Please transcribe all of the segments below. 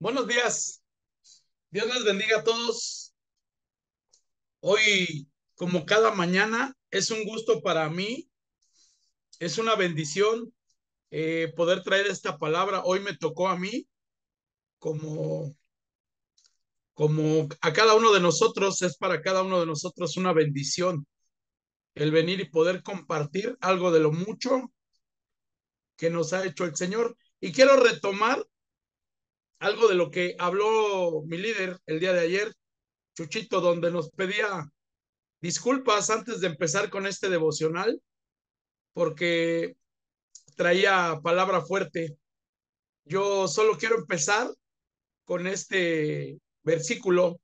Buenos días. Dios les bendiga a todos. Hoy, como cada mañana, es un gusto para mí, es una bendición poder traer esta palabra. Hoy me tocó a mí, como, como a cada uno de nosotros, es para cada uno de nosotros una bendición el venir y poder compartir algo de lo mucho que nos ha hecho el Señor. Y quiero retomar algo de lo que habló mi líder el día de ayer, Chuchito, donde nos pedía disculpas antes de empezar con este devocional, porque traía palabra fuerte. Yo solo quiero empezar con este versículo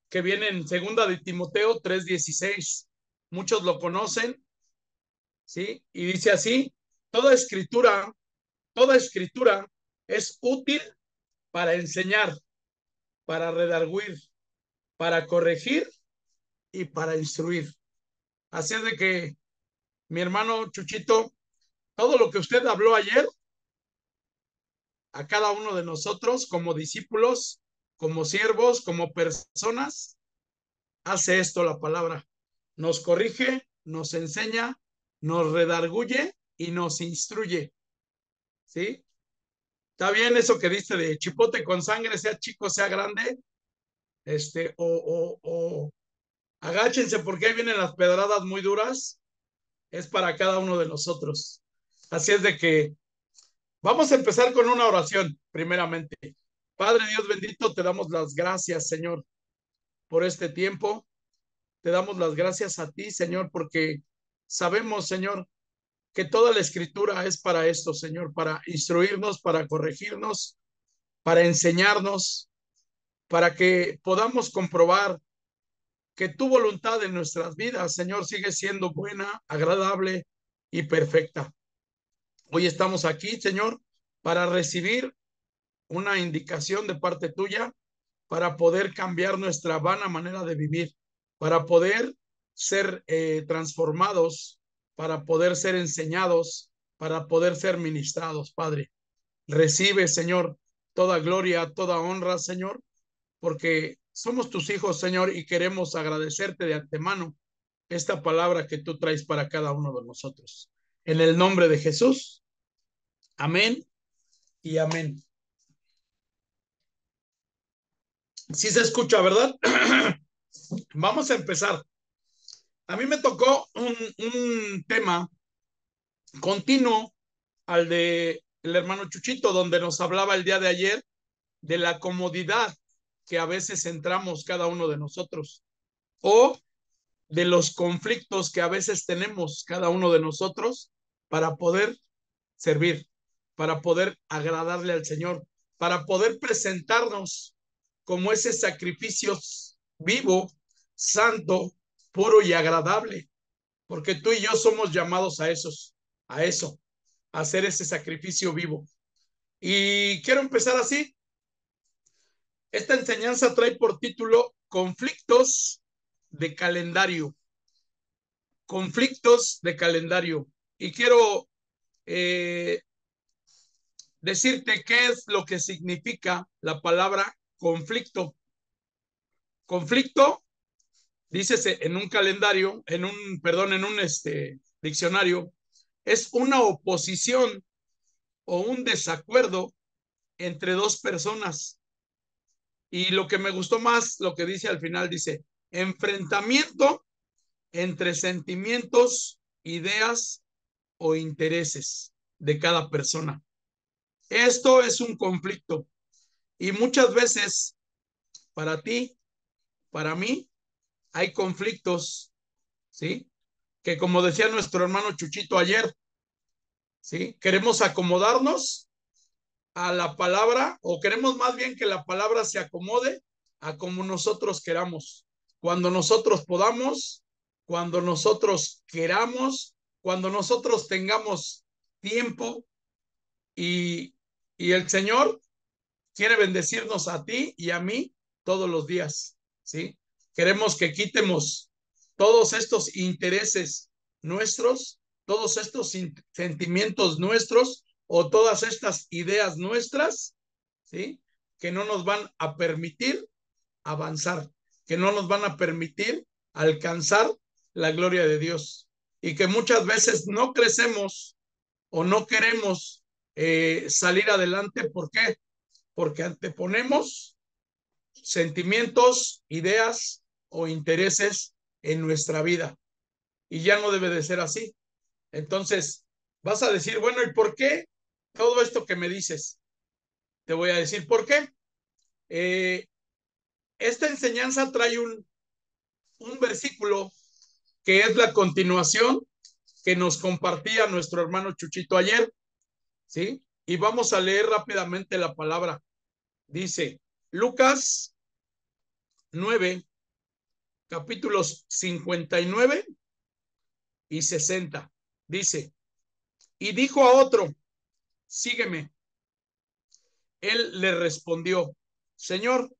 que viene en segunda de Timoteo 3:16. Muchos lo conocen, ¿sí? Y dice así: toda escritura, toda escritura es útil para enseñar, para redarguir, para corregir y para instruir. Así es de que, mi hermano Chuchito, todo lo que usted habló ayer, a cada uno de nosotros como discípulos, como siervos, como personas, hace esto la palabra. Nos corrige, nos enseña, nos redarguye y nos instruye. ¿Sí? Está bien eso que dice de chipote con sangre, sea chico, sea grande, o agáchense porque ahí vienen las pedradas muy duras, es para cada uno de nosotros. Así es de que vamos a empezar con una oración, primeramente. Padre Dios bendito, te damos las gracias, Señor, por este tiempo. Te damos las gracias a ti, Señor, porque sabemos, Señor, que toda la escritura es para esto, Señor, para instruirnos, para corregirnos, para enseñarnos, para que podamos comprobar que tu voluntad en nuestras vidas, Señor, sigue siendo buena, agradable y perfecta. Hoy estamos aquí, Señor, para recibir una indicación de parte tuya, para poder cambiar nuestra vana manera de vivir, para poder ser transformados, para poder ser enseñados, para poder ser ministrados, Padre. Recibe, Señor, toda gloria, toda honra, Señor, porque somos tus hijos, Señor, y queremos agradecerte de antemano esta palabra que tú traes para cada uno de nosotros. En el nombre de Jesús, amén y amén. Sí se escucha, ¿verdad? Vamos a empezar. A mí me tocó un tema continuo al de el hermano Chuchito, donde nos hablaba el día de ayer de la comodidad que a veces entramos cada uno de nosotros, o de los conflictos que a veces tenemos cada uno de nosotros para poder servir, para poder agradarle al Señor, para poder presentarnos como ese sacrificio vivo, santo, puro y agradable, porque tú y yo somos llamados a eso, a hacer ese sacrificio vivo. Y quiero empezar así. Esta enseñanza trae por título Conflictos de calendario. Conflictos de calendario. Y quiero eh, decirte qué es lo que significa la palabra conflicto. Conflicto, dícese en un calendario, en un diccionario, es una oposición o un desacuerdo entre dos personas. Y lo que me gustó más, lo que dice al final, dice, enfrentamiento entre sentimientos, ideas o intereses de cada persona. Esto es un conflicto. Y muchas veces, para ti, para mí, hay conflictos, ¿sí? Que como decía nuestro hermano Chuchito ayer, ¿sí? Queremos acomodarnos a la palabra, o queremos más bien que la palabra se acomode a como nosotros queramos, cuando nosotros podamos, cuando nosotros queramos, cuando nosotros tengamos tiempo, y, y el Señor quiere bendecirnos a ti y a mí todos los días, ¿sí? Queremos que quitemos todos estos intereses nuestros, todos estos sentimientos nuestros o todas estas ideas nuestras, ¿sí? que no nos van a permitir avanzar, que no nos van a permitir alcanzar la gloria de Dios y que muchas veces no crecemos o no queremos salir adelante. ¿Por qué? Porque anteponemos sentimientos, ideas o intereses en nuestra vida y ya no debe de ser así. Entonces vas a decir, bueno, ¿y por qué todo esto que me dices? Te voy a decir por qué. Esta enseñanza trae un versículo que es la continuación que nos compartía nuestro hermano Chuchito ayer, ¿sí? Y vamos a leer rápidamente la palabra. Dice Lucas 9, capítulos 59 y 60. Dice, y dijo a otro, sígueme. Él le respondió, Señor,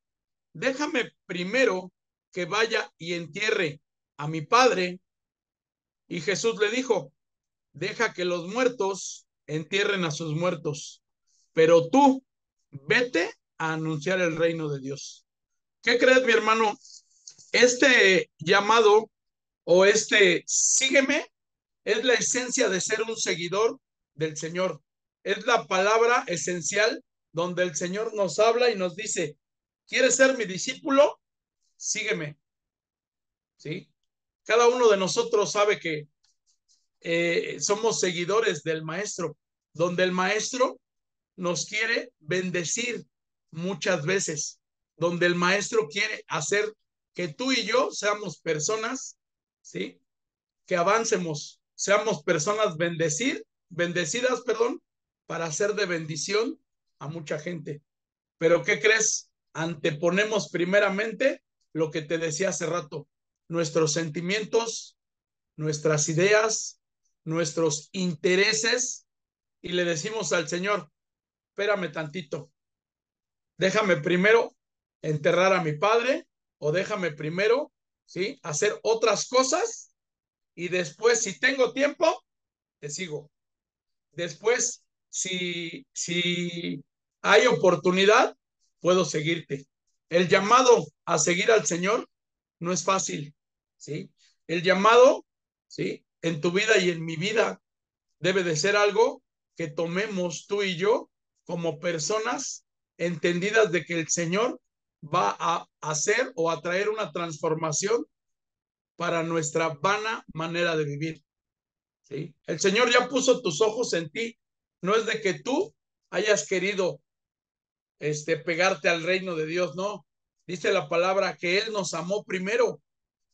déjame primero que vaya y entierre a mi padre. Y Jesús le dijo, deja que los muertos entierren a sus muertos, pero tú vete a anunciar el reino de Dios. ¿Qué crees, mi hermano? Este llamado o este sígueme es la esencia de ser un seguidor del Señor. Es la palabra esencial donde el Señor nos habla y nos dice, ¿quieres ser mi discípulo? Sígueme. ¿Sí? Cada uno de nosotros sabe que somos seguidores del Maestro, donde el Maestro nos quiere bendecir muchas veces, donde el Maestro quiere hacer que tú y yo seamos personas, ¿sí? Que avancemos, seamos personas bendecidas, perdón, para ser de bendición a mucha gente. Pero ¿qué crees? Anteponemos primeramente lo que te decía hace rato, nuestros sentimientos, nuestras ideas, nuestros intereses, y le decimos al Señor, espérame tantito, déjame primero enterrar a mi padre o déjame primero, ¿sí? Hacer otras cosas y después, si tengo tiempo, te sigo. Después, si hay oportunidad, puedo seguirte. El llamado a seguir al Señor no es fácil, ¿sí? El llamado, ¿sí? En tu vida y en mi vida debe de ser algo que tomemos tú y yo como personas entendidas de que el Señor va a hacer o a traer una transformación para nuestra vana manera de vivir. ¿Sí? El Señor ya puso tus ojos en ti. No es de que tú hayas querido pegarte al reino de Dios, no. Dice la palabra que Él nos amó primero,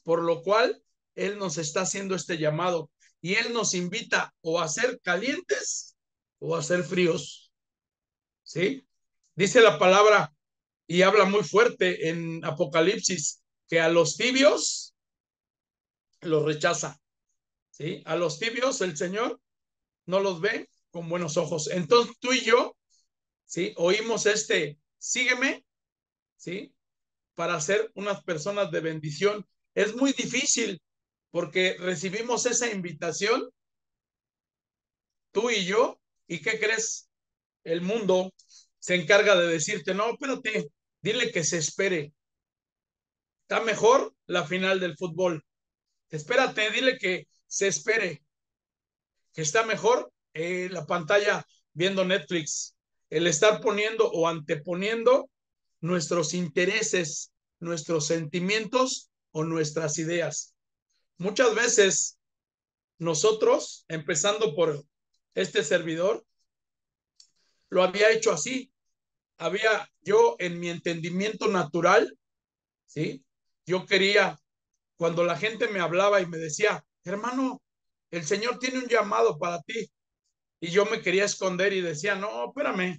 por lo cual Él nos está haciendo este llamado y Él nos invita o a ser calientes o a ser fríos. ¿Sí? Dice la palabra y habla muy fuerte en Apocalipsis que a los tibios los rechaza. ¿Sí? A los tibios el Señor no los ve con buenos ojos. Entonces tú y yo, ¿sí? Oímos sígueme, ¿sí? Para ser unas personas de bendición. Es muy difícil porque recibimos esa invitación, tú y yo, ¿y qué crees? El mundo se encarga de decirte, no, espérate, dile que se espere. Está mejor la final del fútbol. Espérate, dile que se espere, que está mejor la pantalla viendo Netflix, el estar poniendo o anteponiendo nuestros intereses, nuestros sentimientos o nuestras ideas. Muchas veces nosotros, empezando por este servidor, lo había hecho así. Había yo en mi entendimiento natural, ¿sí? Yo quería, cuando la gente me hablaba y me decía, hermano, el Señor tiene un llamado para ti. Y yo me quería esconder y decía, no, espérame,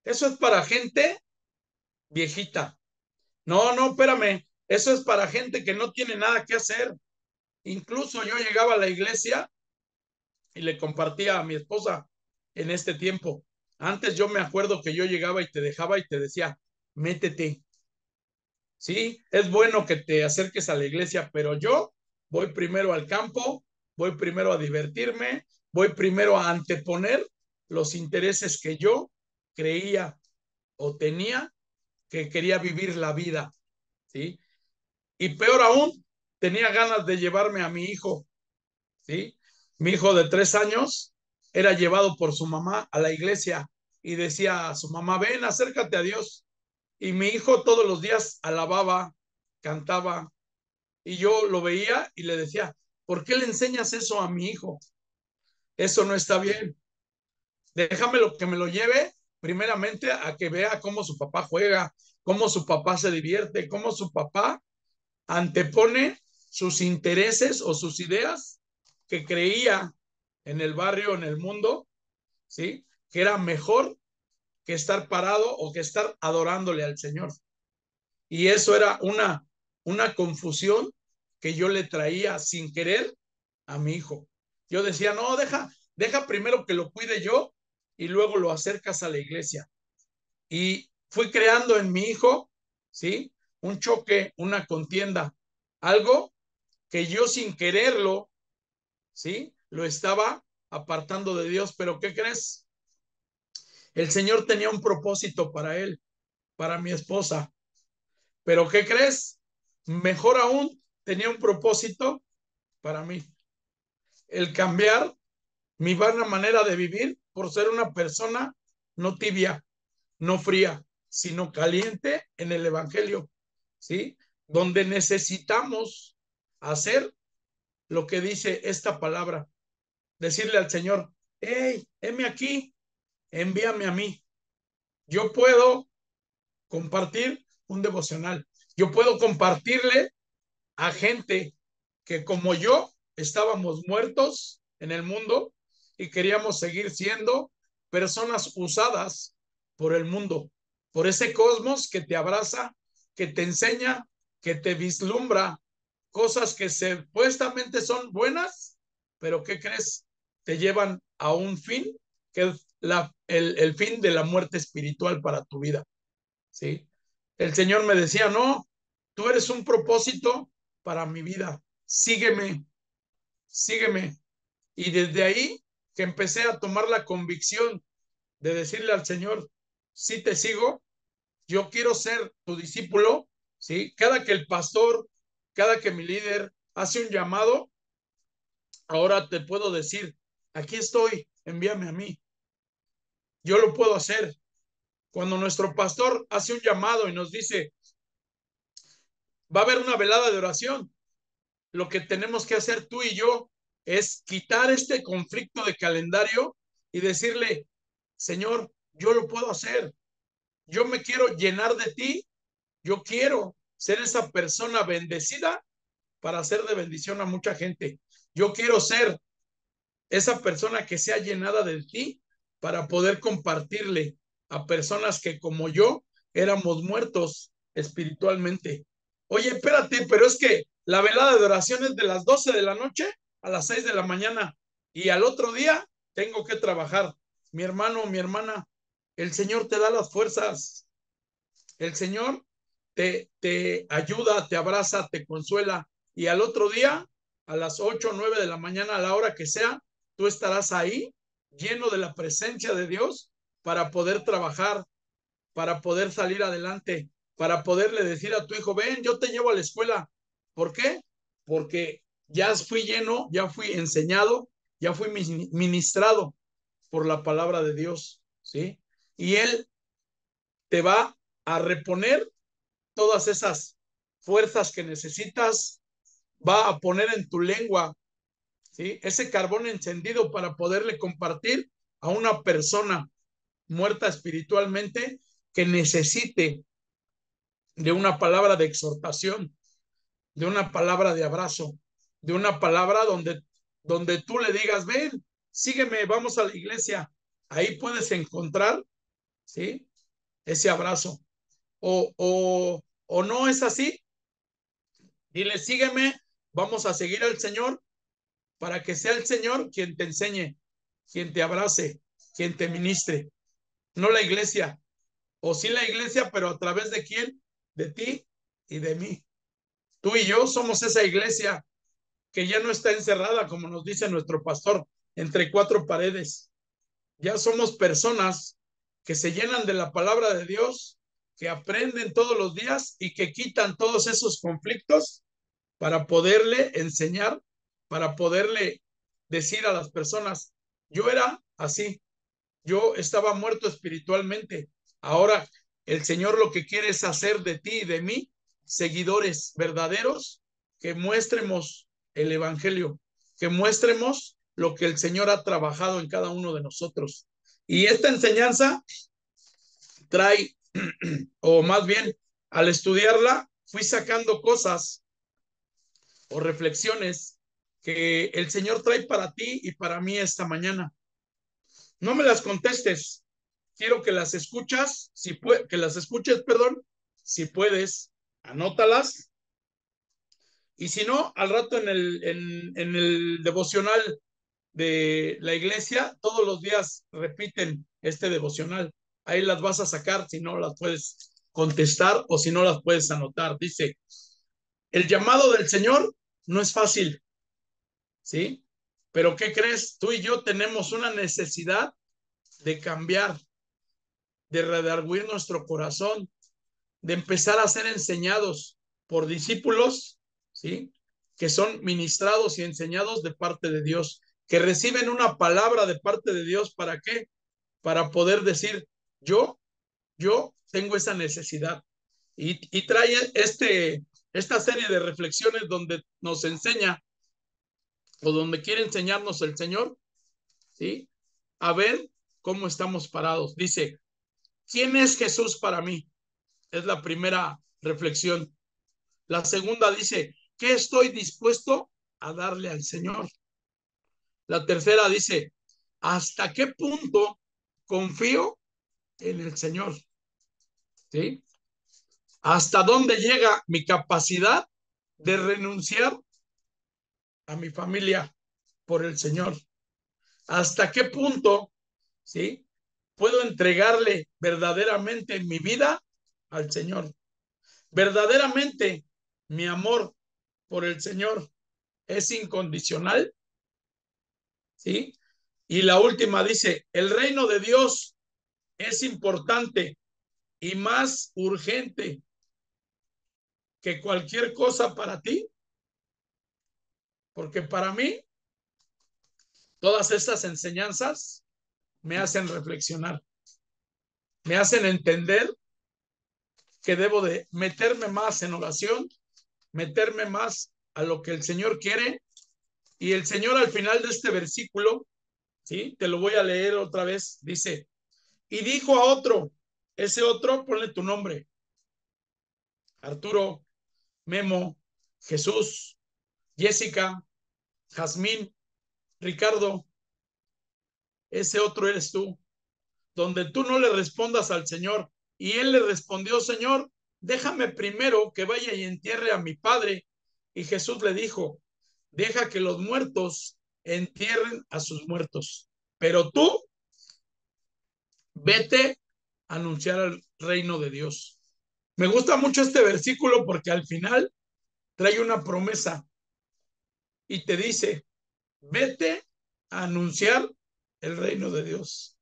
eso es para gente viejita. No, no, espérame, eso es para gente que no tiene nada que hacer. Incluso yo llegaba a la iglesia y le compartía a mi esposa en este tiempo. Antes yo me acuerdo que yo llegaba y te dejaba y te decía, métete. Sí, es bueno que te acerques a la iglesia, pero yo voy primero al campo, voy primero a divertirme, voy primero a anteponer los intereses que yo creía o tenía que quería vivir la vida, ¿sí? Y peor aún, tenía ganas de llevarme a mi hijo, ¿sí? Mi hijo de 3 años era llevado por su mamá a la iglesia y decía a su mamá, ven, acércate a Dios. Y mi hijo todos los días alababa, cantaba, y yo lo veía y le decía, ¿por qué le enseñas eso a mi hijo? Eso no está bien. Déjamelo que me lo lleve primeramente a que vea cómo su papá juega, cómo su papá se divierte, cómo su papá antepone sus intereses o sus ideas que creía en el barrio, en el mundo, ¿sí? Que era mejor que estar parado o que estar adorándole al Señor. Y eso era una confusión que yo le traía sin querer a mi hijo. Yo decía, no, deja primero que lo cuide yo y luego lo acercas a la iglesia. Y fui creando en mi hijo, ¿sí? Un choque, una contienda, algo que yo sin quererlo, ¿sí? Lo estaba apartando de Dios. Pero ¿qué crees? El Señor tenía un propósito para él, para mi esposa. Pero ¿qué crees? Mejor aún, tenía un propósito para mí. El cambiar mi vana manera de vivir por ser una persona no tibia, no fría, sino caliente en el Evangelio, ¿sí? Donde necesitamos hacer lo que dice esta palabra, decirle al Señor, hey, heme aquí, envíame a mí. Yo puedo compartir un devocional. Yo puedo compartirle a gente que como yo estábamos muertos en el mundo y queríamos seguir siendo personas usadas por el mundo, por ese cosmos que te abraza, que te enseña, que te vislumbra cosas que supuestamente son buenas, pero ¿qué crees? Te llevan a un fin que es el fin de la muerte espiritual para tu vida, ¿sí? El Señor me decía, no, tú eres un propósito para mi vida, sígueme, sígueme. Y desde ahí que empecé a tomar la convicción de decirle al Señor, sí te sigo, yo quiero ser tu discípulo, ¿sí? Cada que el pastor, cada que mi líder hace un llamado, ahora te puedo decir, aquí estoy, envíame a mí, yo lo puedo hacer. Cuando nuestro pastor hace un llamado y nos dice, va a haber una velada de oración, lo que tenemos que hacer tú y yo es quitar este conflicto de calendario y decirle, Señor, yo lo puedo hacer, yo me quiero llenar de ti, yo quiero ser esa persona bendecida para ser de bendición a mucha gente. Yo quiero ser esa persona que sea llenada de ti para poder compartirle a personas que como yo éramos muertos espiritualmente. Oye, espérate, pero es que la velada de oración es de las 12 de la noche a las 6 de la mañana y al otro día tengo que trabajar. Mi hermano, mi hermana, el Señor te da las fuerzas, el Señor te ayuda, te abraza, te consuela y al otro día, a las 8 o 9 de la mañana, a la hora que sea, tú estarás ahí lleno de la presencia de Dios para poder trabajar, para poder salir adelante, para poderle decir a tu hijo, ven, yo te llevo a la escuela. ¿Por qué? Porque ya fui lleno, ya fui enseñado, ya fui ministrado por la palabra de Dios, ¿sí? Y Él te va a reponer todas esas fuerzas que necesitas, va a poner en tu lengua, ¿sí? Ese carbón encendido para poderle compartir a una persona muerta espiritualmente que necesite de una palabra de exhortación, de una palabra de abrazo, de una palabra donde tú le digas, ven, sígueme, vamos a la iglesia. Ahí puedes encontrar, ¿sí? Ese abrazo. O no es así, dile, sígueme, vamos a seguir al Señor para que sea el Señor quien te enseñe, quien te abrace, quien te ministre, no la iglesia, o sí la iglesia, pero a través de quién, de ti y de mí. Tú y yo somos esa iglesia que ya no está encerrada, como nos dice nuestro pastor, entre cuatro paredes. Ya somos personas que se llenan de la palabra de Dios que aprenden todos los días y que quitan todos esos conflictos para poderle enseñar, para poderle decir a las personas, yo era así, yo estaba muerto espiritualmente. Ahora el Señor lo que quiere es hacer de ti y de mí seguidores verdaderos que muestremos el Evangelio, que muestremos lo que el Señor ha trabajado en cada uno de nosotros. Y esta enseñanza trae, o más bien, al estudiarla, fui sacando cosas o reflexiones que el Señor trae para ti y para mí esta mañana. No me las contestes, quiero que las escuchas, que las escuches, perdón, si puedes, anótalas. Y si no, al rato en el devocional de la iglesia, todos los días repiten este devocional. Ahí las vas a sacar si no las puedes contestar o si no las puedes anotar. Dice, el llamado del Señor no es fácil, ¿sí? Pero ¿qué crees? Tú y yo tenemos una necesidad de cambiar, de redarguir nuestro corazón, de empezar a ser enseñados por discípulos, ¿sí? Que son ministrados y enseñados de parte de Dios, que reciben una palabra de parte de Dios. ¿Para qué? Para poder decir, yo tengo esa necesidad. Y trae esta serie de reflexiones donde nos enseña o donde quiere enseñarnos el Señor, ¿sí? A ver cómo estamos parados. Dice, ¿quién es Jesús para mí? Es la primera reflexión. La segunda dice, ¿qué estoy dispuesto a darle al Señor? La tercera dice, ¿hasta qué punto confío en el Señor? ¿Sí? ¿Hasta dónde llega mi capacidad de renunciar a mi familia por el Señor? ¿Hasta qué punto, sí, puedo entregarle verdaderamente mi vida al Señor? Verdaderamente mi amor por el Señor es incondicional, ¿sí? Y la última dice, el reino de Dios es importante y más urgente que cualquier cosa para ti, porque para mí todas estas enseñanzas me hacen reflexionar, me hacen entender que debo de meterme más en oración, meterme más a lo que el Señor quiere. Y el Señor al final de este versículo, ¿sí? Te lo voy a leer otra vez, dice, y dijo a otro, ese otro, ponle tu nombre, Arturo, Memo, Jesús, Jessica, Jazmín, Ricardo, ese otro eres tú, donde tú no le respondas al Señor. Y él le respondió, Señor, déjame primero que vaya y entierre a mi padre. Y Jesús le dijo, deja que los muertos entierren a sus muertos, pero tú vete a anunciar el reino de Dios. Me gusta mucho este versículo porque al final trae una promesa y te dice, vete a anunciar el reino de Dios.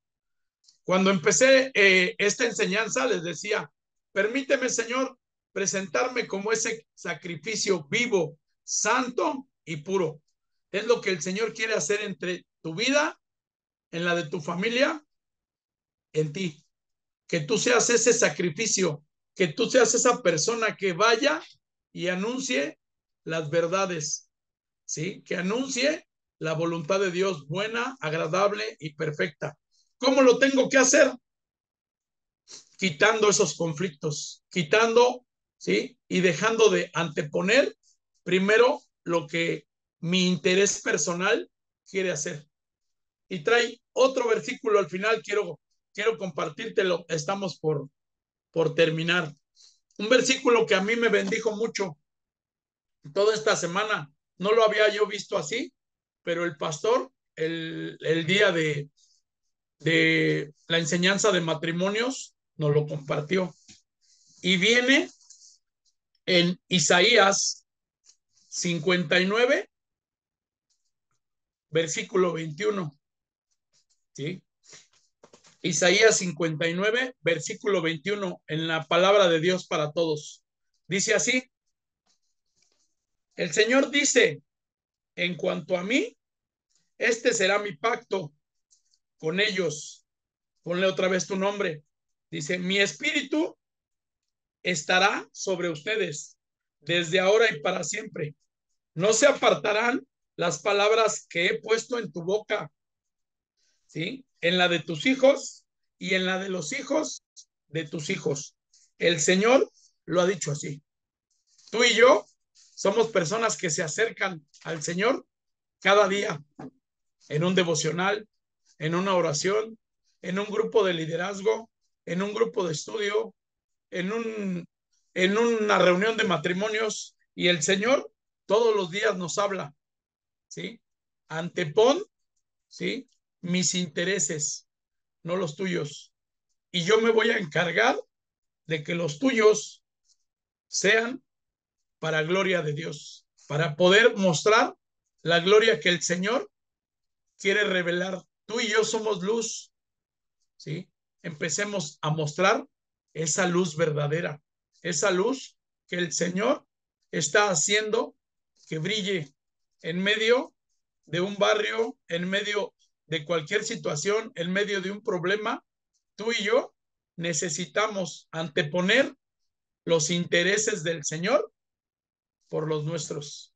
Cuando empecé esta enseñanza les decía, permíteme, Señor, presentarme como ese sacrificio vivo, santo y puro. Es lo que el Señor quiere hacer entre tu vida, en la de tu familia, en ti. Que tú seas ese sacrificio, que tú seas esa persona que vaya y anuncie las verdades, ¿sí? Que anuncie la voluntad de Dios buena, agradable y perfecta. ¿Cómo lo tengo que hacer? Quitando esos conflictos, quitando, ¿sí? Y dejando de anteponer primero lo que mi interés personal quiere hacer. Y trae otro versículo al final, quiero compartírtelo, estamos por terminar. Un versículo que a mí me bendijo mucho toda esta semana, no lo había yo visto así, pero el pastor, el día de la enseñanza de matrimonios, nos lo compartió. Y viene en Isaías 59, versículo 21, ¿sí? Isaías 59, versículo 21, en la palabra de Dios para todos. Dice así: el Señor dice, en cuanto a mí, este será mi pacto con ellos. Ponle otra vez tu nombre. Dice, mi espíritu estará sobre ustedes desde ahora y para siempre. No se apartarán las palabras que he puesto en tu boca, ¿sí? En la de tus hijos y en la de los hijos de tus hijos. El Señor lo ha dicho así. Tú y yo somos personas que se acercan al Señor cada día en un devocional, en una oración, en un grupo de liderazgo, en un grupo de estudio, en, un, en una reunión de matrimonios, y el Señor todos los días nos habla, ¿sí? Antepon, ¿sí? Mis intereses, no los tuyos. Y yo me voy a encargar de que los tuyos sean para gloria de Dios, para poder mostrar la gloria que el Señor quiere revelar. Tú y yo somos luz, ¿sí? Empecemos a mostrar esa luz verdadera, esa luz que el Señor está haciendo que brille en medio de un barrio, en medio de cualquier situación, en medio de un problema. Tú y yo necesitamos anteponer los intereses del Señor por los nuestros,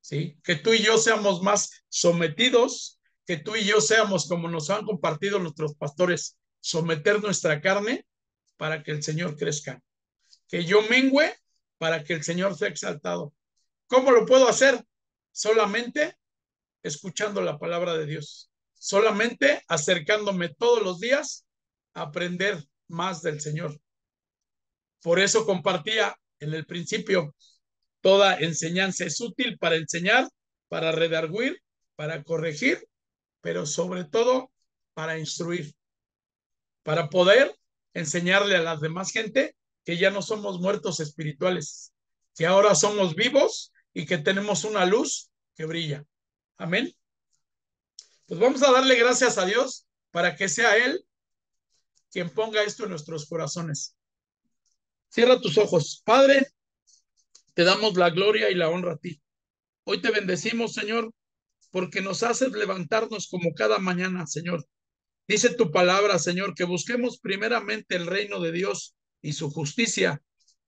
¿sí? Que tú y yo seamos más sometidos, que tú y yo seamos, como nos han compartido nuestros pastores, someter nuestra carne para que el Señor crezca, que yo mengüe para que el Señor sea exaltado. ¿Cómo lo puedo hacer? Solamente escuchando la palabra de Dios, solamente acercándome todos los días a aprender más del Señor. Por eso compartía en el principio, toda enseñanza es útil para enseñar, para redarguir, para corregir, pero sobre todo para instruir, para poder enseñarle a las demás gente que ya no somos muertos espirituales, que ahora somos vivos y que tenemos una luz que brilla. Amén. Pues vamos a darle gracias a Dios para que sea Él quien ponga esto en nuestros corazones. Cierra tus ojos. Padre, te damos la gloria y la honra a ti. Hoy te bendecimos, Señor, porque nos haces levantarnos como cada mañana, Señor. Dice tu palabra, Señor, que busquemos primeramente el reino de Dios y su justicia,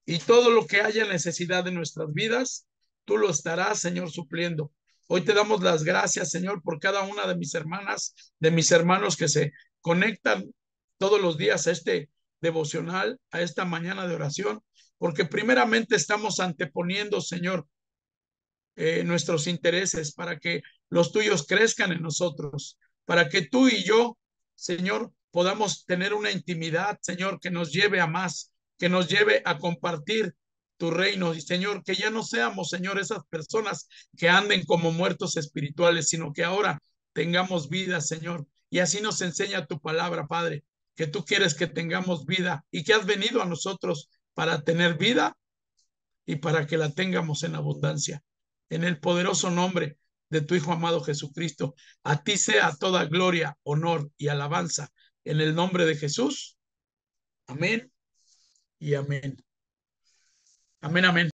y todo lo que haya necesidad de nuestras vidas, tú lo estarás, Señor, supliendo. Hoy te damos las gracias, Señor, por cada una de mis hermanas, de mis hermanos que se conectan todos los días a este devocional, a esta mañana de oración, porque primeramente estamos anteponiendo, Señor, nuestros intereses, para que los tuyos crezcan en nosotros, para que tú y yo, Señor, podamos tener una intimidad, Señor, que nos lleve a más, que nos lleve a compartir tu reino. Y Señor, que ya no seamos, Señor, esas personas que anden como muertos espirituales, sino que ahora tengamos vida, Señor. Y así nos enseña tu palabra, Padre, que tú quieres que tengamos vida y que has venido a nosotros para tener vida y para que la tengamos en abundancia. En el poderoso nombre de tu Hijo amado Jesucristo, a ti sea toda gloria, honor y alabanza. En el nombre de Jesús. Amén y amén. Amén, amén.